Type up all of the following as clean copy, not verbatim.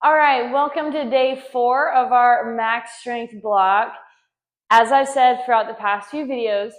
All right, welcome to day 4 of our max strength block. As I've said throughout the past few videos,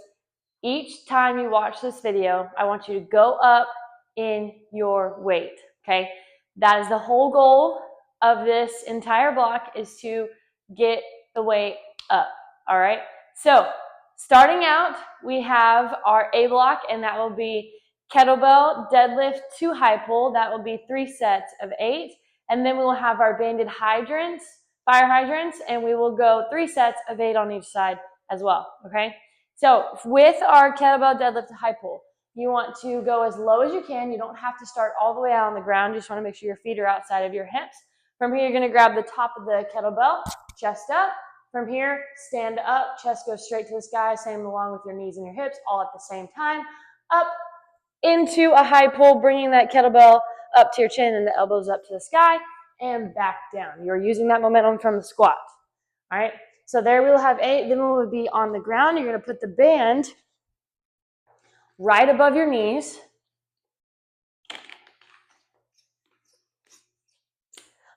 each time you watch this video, I want you to go up in your weight, okay? That is the whole goal of this entire block, is to get the weight up, all right? So, starting out, we have our A block, and that will be kettlebell, deadlift, 2 high pull. That will be 3 sets of 8. And then we will have our banded hydrants, fire hydrants, and we will go 3 sets of 8 on each side as well, okay? So with our kettlebell deadlift to high pull, you want to go as low as you can. You don't have to start all the way out on the ground. You just want to make sure your feet are outside of your hips. From here, you're going to grab the top of the kettlebell, chest up. From here, stand up, chest goes straight to the sky, same along with your knees and your hips, all at the same time. Up into a high pull, bringing that kettlebell up to your chin and the elbows up to the sky, and back down. You're using that momentum from the squat. All right, so there we'll have 8. Then we will be on the ground. You're going to put the band right above your knees.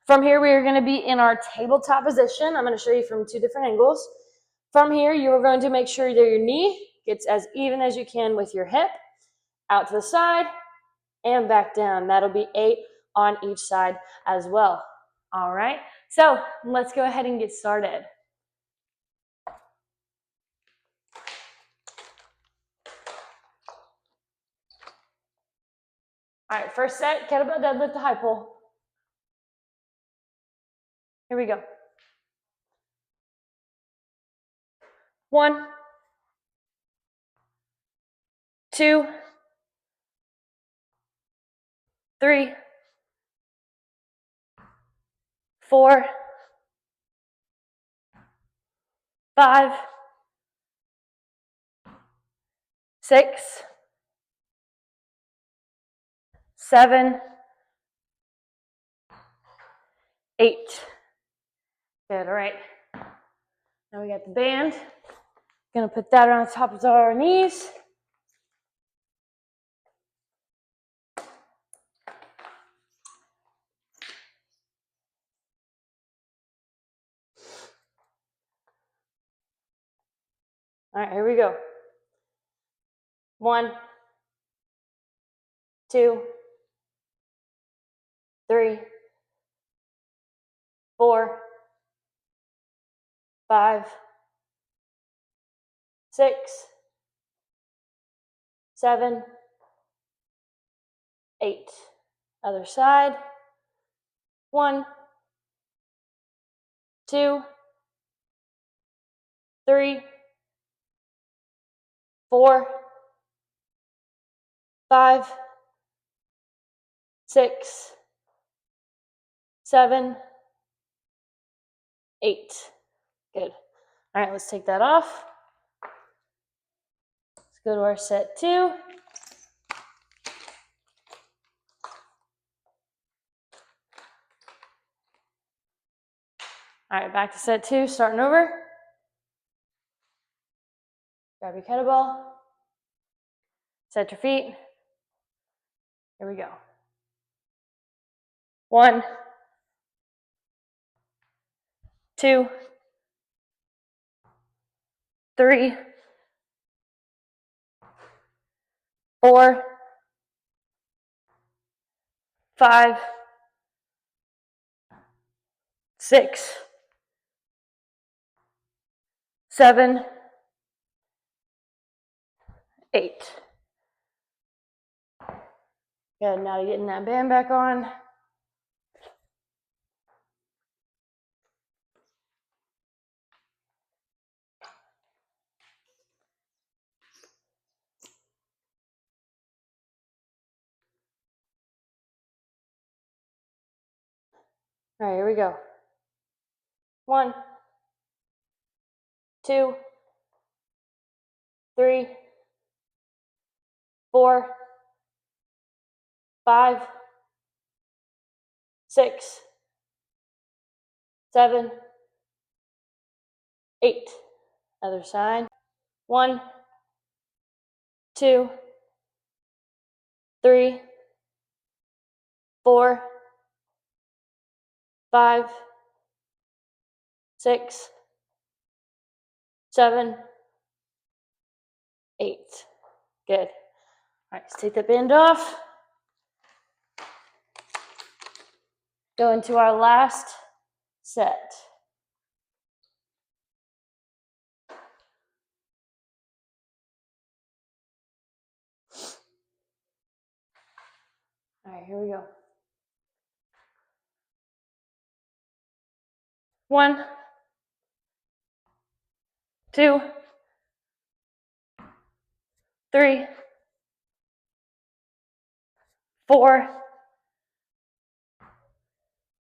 From here, we are going to be in our tabletop position. I'm going to show you from 2 different angles. From here, you are going to make sure that your knee gets as even as you can with your hip, out to the side, and back down. That'll be 8 on each side as well. All right, so let's go ahead and get started. All right, first set, kettlebell deadlift to high pull. Here we go. 1, 2, 3, 4, 5, 6, 7, 8. Good, all right. Now we got the band. Gonna put that on top of our knees. All right, here we go. 1, 2, 3, 4, 5, 6, 7, 8. Other side. 1, 2, 3, 4, 5, 6, 7, 8. Good. All right, let's take that off. Let's go to our set 2. All right, back to set 2, starting over. Grab your kettlebell. Set your feet. Here we go. 1, 2, 3, 4, 5, 6, 7, 8. Good, now getting that band back on. All right, here we go. 1, 2, 3, 4, 5, 6, 7, 8. Other side. 1, 2, 3, 4, 5, 6, 7, 8. Good. All right, let's take the band off. Go into our last set. All right, here we go. 1, 2, 3, 4,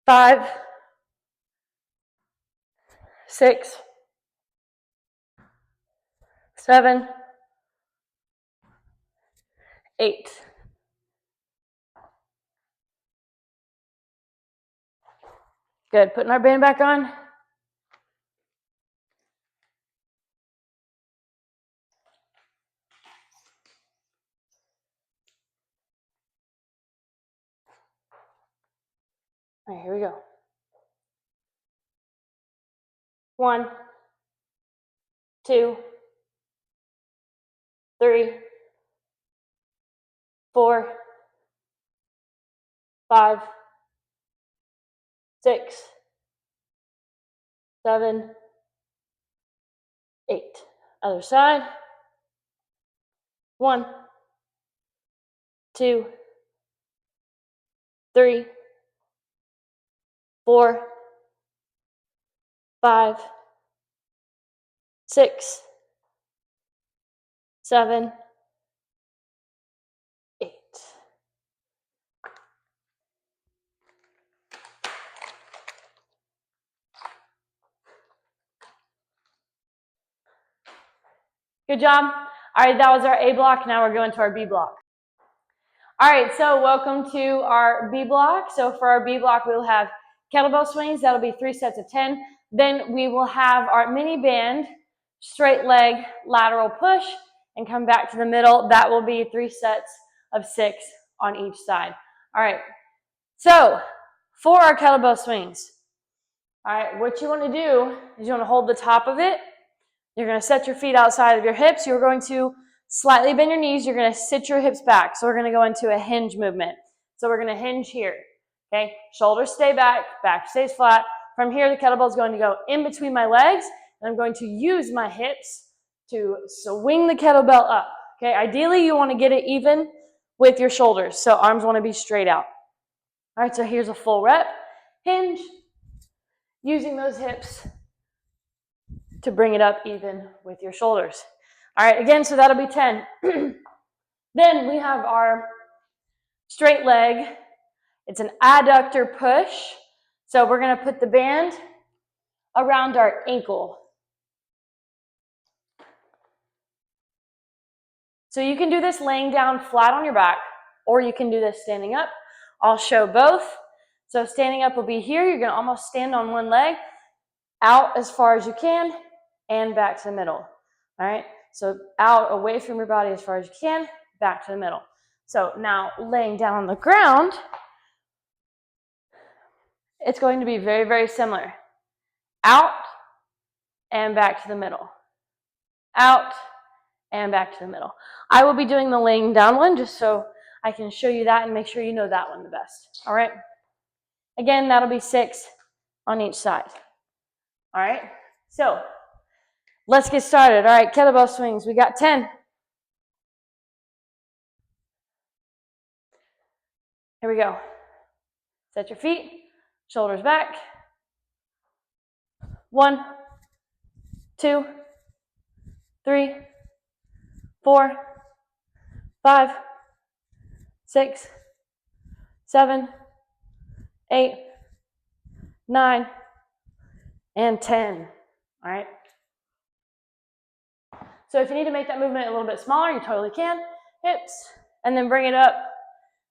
5, 6, 7, 8. Good. Putting our band back on. All right, here we go. 1, 2, 3, 4, 5, 6, 7, 8. Other side. 1, 2, 3, 4, 5, 6, 7, 8. Good job. All right, that was our A block. Now we're going to our B block. All right, so welcome to our B block. So for our B block, we'll have kettlebell swings. That'll be 3 sets of 10. Then we will have our mini band, straight leg, lateral push, and come back to the middle. That will be 3 sets of 6 on each side. All right, so for our kettlebell swings, all right, what you want to do is you want to hold the top of it. You're going to set your feet outside of your hips. You're going to slightly bend your knees. You're going to sit your hips back. So we're going to go into a hinge movement. So we're going to hinge here. Okay, shoulders stay back, back stays flat. From here, the kettlebell is going to go in between my legs, and I'm going to use my hips to swing the kettlebell up. Okay, ideally you want to get it even with your shoulders. So arms want to be straight out. All right, so here's a full rep. Hinge, using those hips to bring it up even with your shoulders. All right, again, so that'll be 10. Then we have our straight leg. It's an adductor push. So we're going to put the band around our ankle. So you can do this laying down flat on your back, or you can do this standing up. I'll show both. So standing up will be here. You're going to almost stand on one leg, out as far as you can, and back to the middle. All right, so out away from your body as far as you can, back to the middle. So now laying down on the ground, it's going to be very, very similar. Out and back to the middle. Out and back to the middle. I will be doing the laying down one just so I can show you that and make sure you know that one the best. All right, again, that'll be 6 on each side. All right, so let's get started. All right, kettlebell swings. We got 10. Here we go. Set your feet, shoulders back. 1, 2, 3, 4, 5, 6, 7, 8, 9, and 10. All right. So if you need to make that movement a little bit smaller, you totally can. Hips, and then bring it up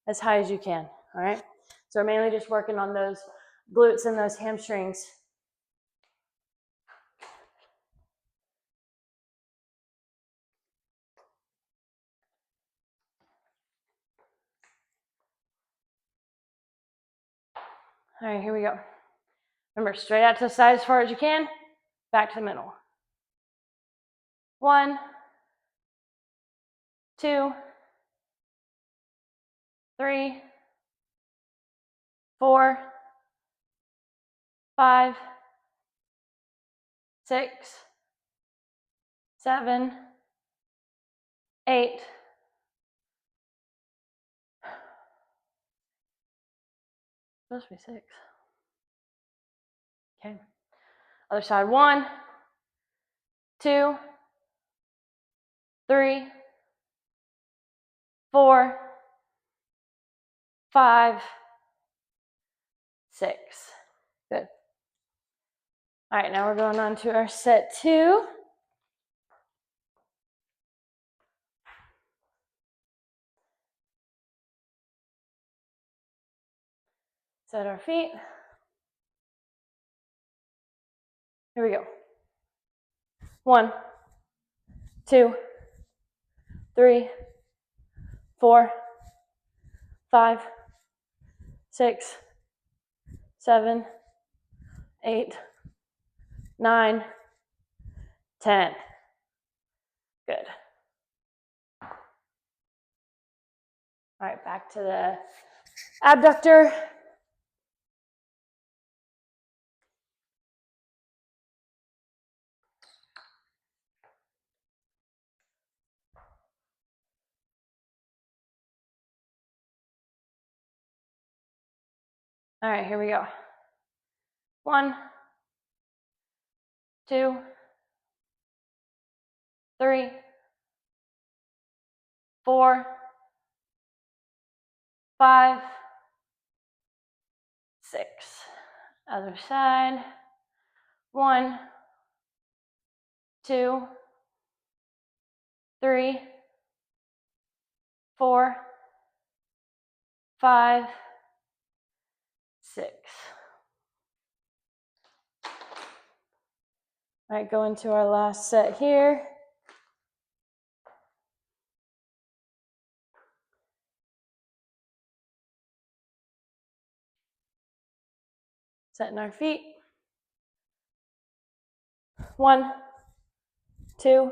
as high as you can. All right. So we're mainly just working on those glutes and those hamstrings. All right, here we go. Remember, straight out to the side as far as you can, back to the middle. 1, 2, 3, 4, 5, 6, 7, 8, 6. Okay. Other side. 1, 2, 3, 4, 5, 6. Good. All right, now we're going on to our set 2. Set our feet. Here we go. 1, 2, 3, 4, 5, 6, 7, 8, 9, 10. Good. All right, back to the abductor. All right, here we go. 1, 2, 3, 4, 5, 6. Other side. 1, 2, 3, 4, 5, 6. All right, go into our last set here. Setting our feet. 1, 2,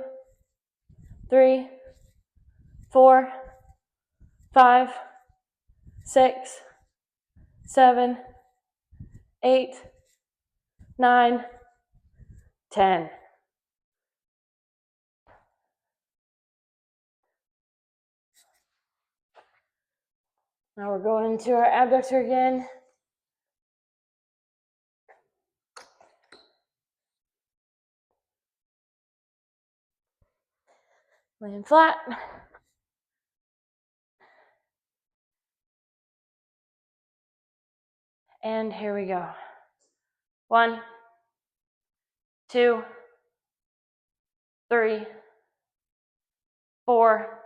3, 4, 5, 6, 7, 8, 9, 10. Now we're going into our abductor again. Laying flat. And here we go. 1, 2, 3, 4,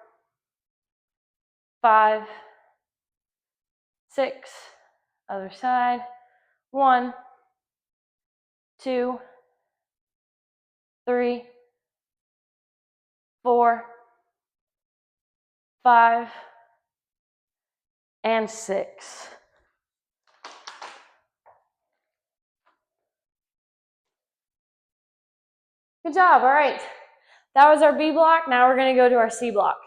5, 6. Other side. 1, 2, 3, 4, 5, and 6. Good job. All right. That was our B block. Now we're going to go to our C block.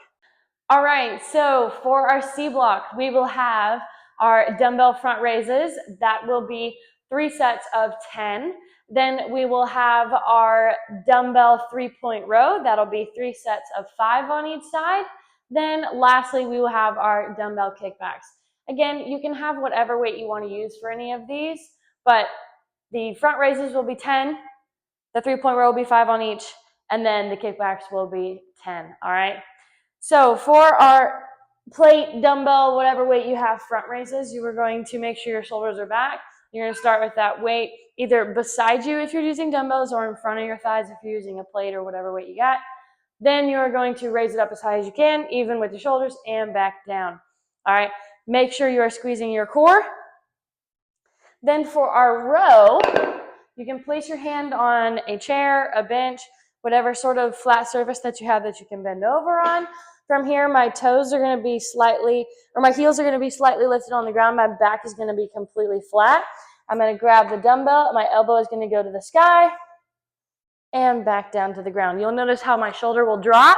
All right. So for our C block, we will have our dumbbell front raises. That will be 3 sets of 10. Then we will have our dumbbell 3-point row. That'll be 3 sets of 5 on each side. Then lastly, we will have our dumbbell kickbacks. Again, you can have whatever weight you want to use for any of these, but the front raises will be 10. The 3-point row will be 5 on each, and then the kickbacks will be 10, all right? So for our plate, dumbbell, whatever weight you have front raises, you are going to make sure your shoulders are back. You're going to start with that weight either beside you if you're using dumbbells or in front of your thighs if you're using a plate or whatever weight you got. Then you're going to raise it up as high as you can, even with your shoulders, and back down, all right? Make sure you are squeezing your core. Then for our row, you can place your hand on a chair, a bench, whatever sort of flat surface that you have that you can bend over on. From here, my toes are going to be slightly, or my heels are going to be slightly lifted on the ground. My back is going to be completely flat. I'm going to grab the dumbbell. My elbow is going to go to the sky and back down to the ground. You'll notice how my shoulder will drop,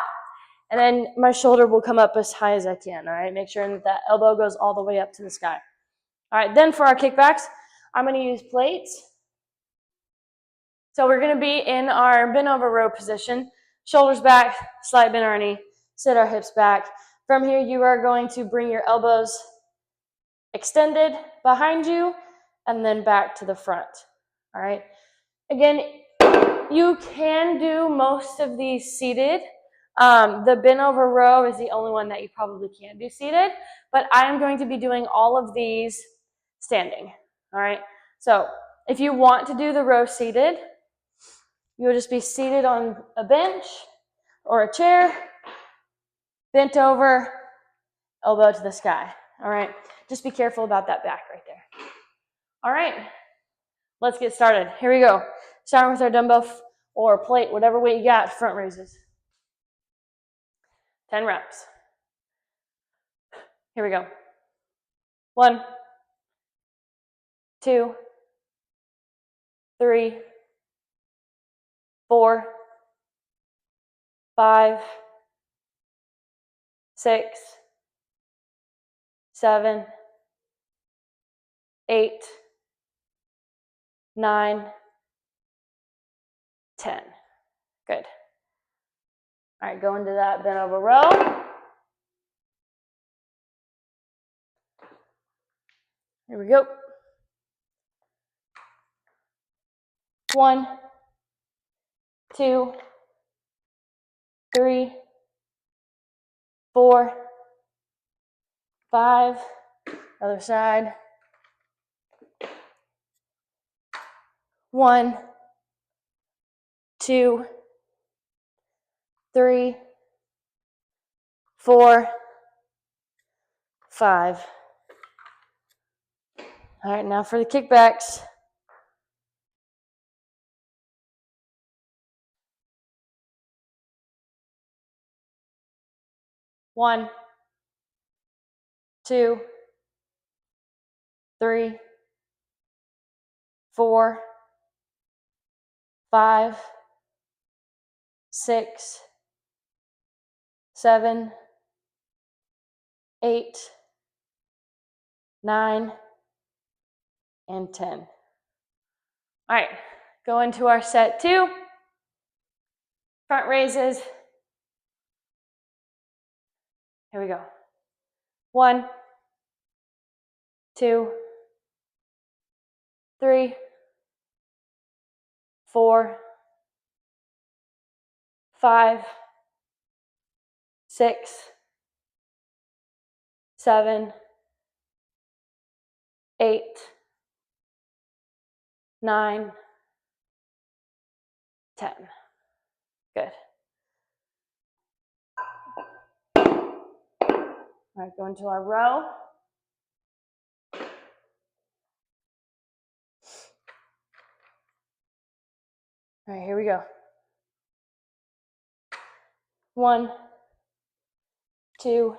and then my shoulder will come up as high as I can, all right? Make sure that that elbow goes all the way up to the sky. All right, then for our kickbacks, I'm going to use plates. So we're going to be in our bent over row position, shoulders back, slight bend our knee, sit our hips back. From here, you are going to bring your elbows extended behind you and then back to the front, all right? Again, you can do most of these seated. The bent over row is the only one that you probably can't do seated, but I'm going to be doing all of these standing, all right? So if you want to do the row seated, you'll just be seated on a bench or a chair, bent over, elbow to the sky, all right? Just be careful about that back right there. All right, let's get started. Here we go. Starting with our dumbbell or plate, whatever weight you got, front raises. 10 reps. Here we go. 1, 2, 3, 4, 5, 6, 7, 8, 9, 10. Good. All right, go into that bent over row. Here we go. 1, 2, 3, 4, 5. Other side. 1, 2, 3, 4, 5. All right, now for the kickbacks. One, 2, 3, 4, 5, 6, 7, 8, 9, and 10. All right, go into our set 2. Front raises. Here we go. 1, 2, 3, 4, 5, 6, 7, 8, 9, 10. Good. All right, go into our row. All right, here we go. 1, 2,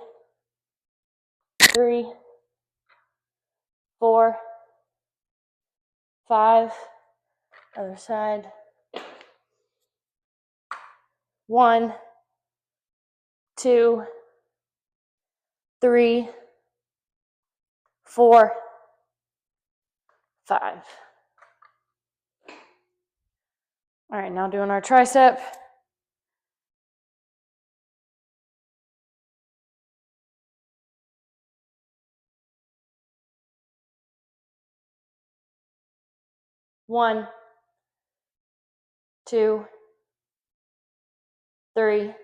3, 4, 5. Other side. 1, 2, 3, 4, 5. All right, now doing our tricep. One, 2, 3,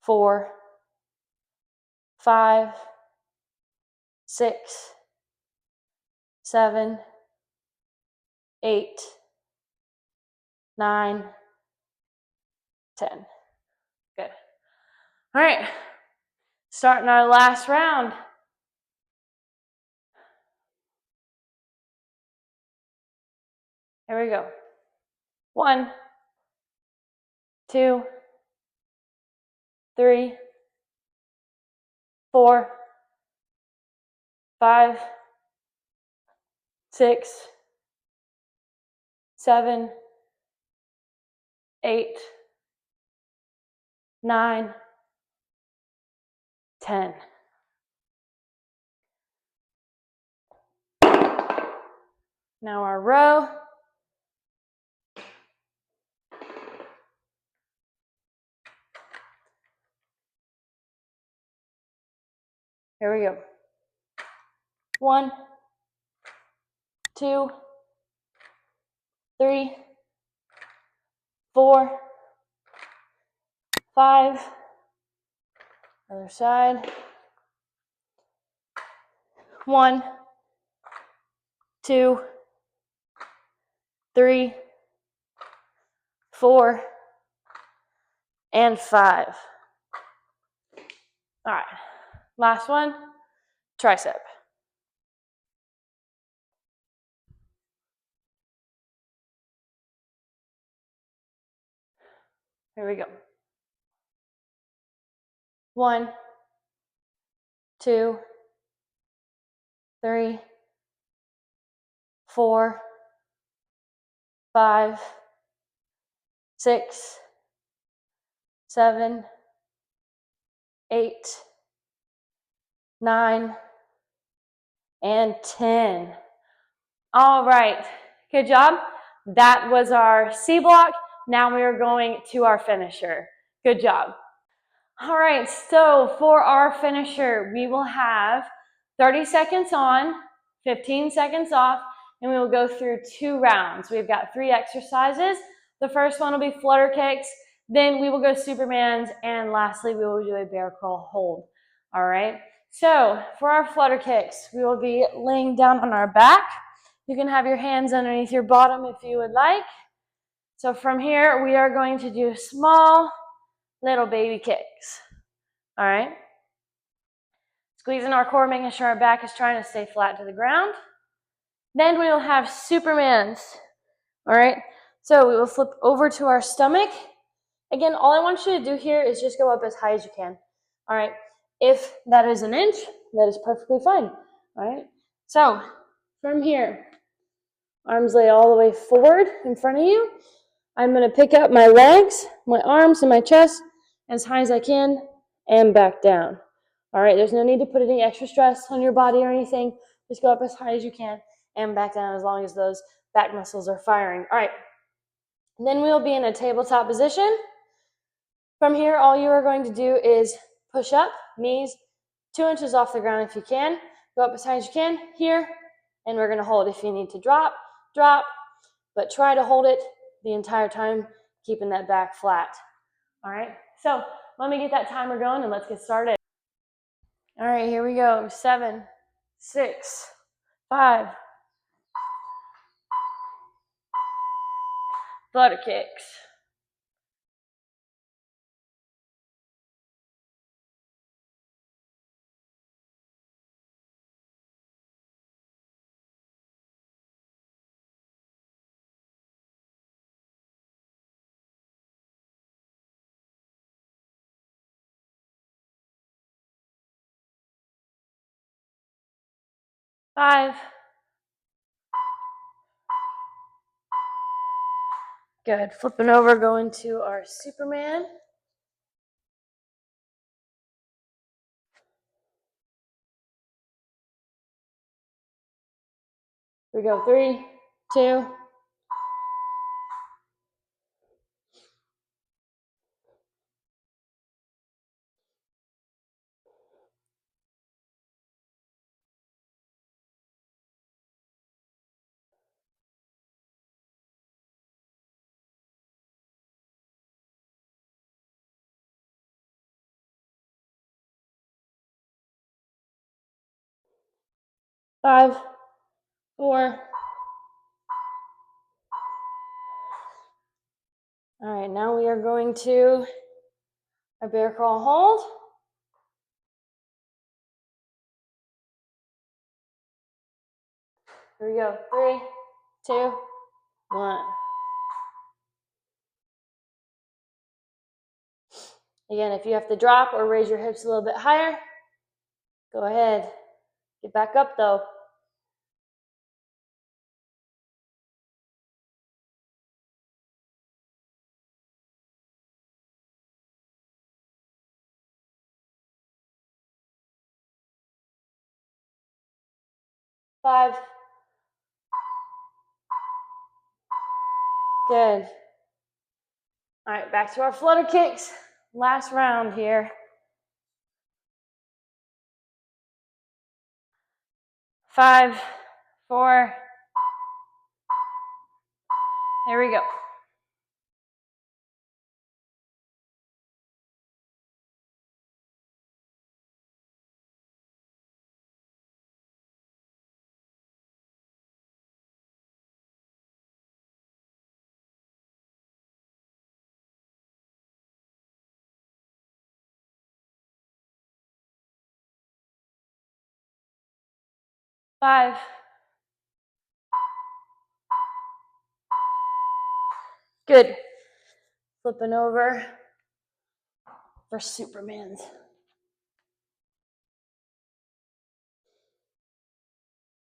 4, 5, 6, 7, 8, 9, 10. Good. All right, starting our last round. Here we go. 1, 2, 3, 4, 5, 6, 7, 8, 9, 10. Now our row. Here we go. 1, 2, 3, 4, 5. Other side. 1, 2, 3, 4, and 5. All right, last one, tricep. Here we go. 1, 2, 3, 4, 5, 6, 7, 8, 9, and 10. All right, good job. That was our C block. Now we are going to our finisher. Good job. All right, so for our finisher, we will have 30 seconds on, 15 seconds off, and we will go through 2 rounds. We've got 3 exercises. The first one will be flutter kicks, then we will go Supermans, and lastly, we will do a bear crawl hold. All right, so for our flutter kicks, we will be laying down on our back. You can have your hands underneath your bottom if you would like. So from here, we are going to do small little baby kicks. All right. Squeezing our core, making sure our back is trying to stay flat to the ground. Then we will have Supermans. All right. So we will flip over to our stomach. Again, all I want you to do here is just go up as high as you can. All right. If that is an inch, that is perfectly fine. All right. So from here, arms lay all the way forward in front of you. I'm going to pick up my legs, my arms, and my chest as high as I can and back down. All right, there's no need to put any extra stress on your body or anything. Just go up as high as you can and back down as long as those back muscles are firing. All right, and then we'll be in a tabletop position. From here, all you are going to do is push up, knees 2 inches off the ground if you can. Go up as high as you can here, and we're going to hold. If you need to drop, drop, but try to hold it the entire time, keeping that back flat. All right, so let me get that timer going and let's get started. All right, here we go. 7, 6, 5. Flutter kicks. 5. Good. Flipping over, going to our Superman. Here we go. 3, 2. 5, 4. All right, now we are going to a bear crawl hold. Here we go. 3, 2, 1. Again, if you have to drop or raise your hips a little bit higher, go ahead. Get back up though. 5. Good. All right, back to our flutter kicks. Last round here. 5, 4. Here we go. 5. Good. Flipping over for Supermans.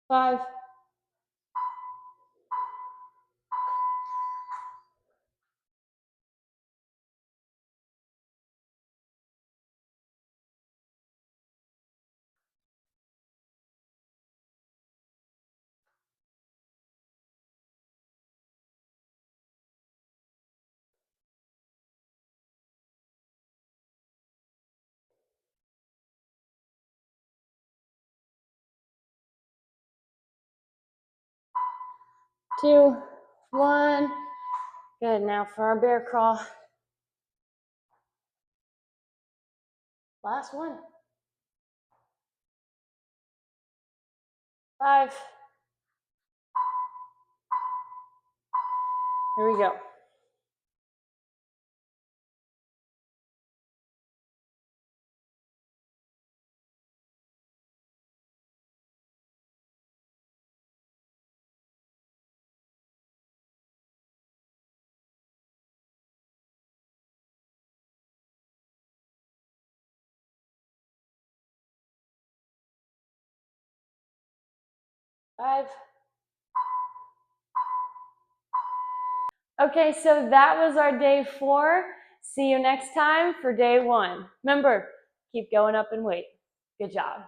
5. 2, 1. Good. Now for our bear crawl. Last one. 5. Here we go. 5. Okay, so that was our day 4. See you next time for day 1. Remember, keep going up in weight. Good job.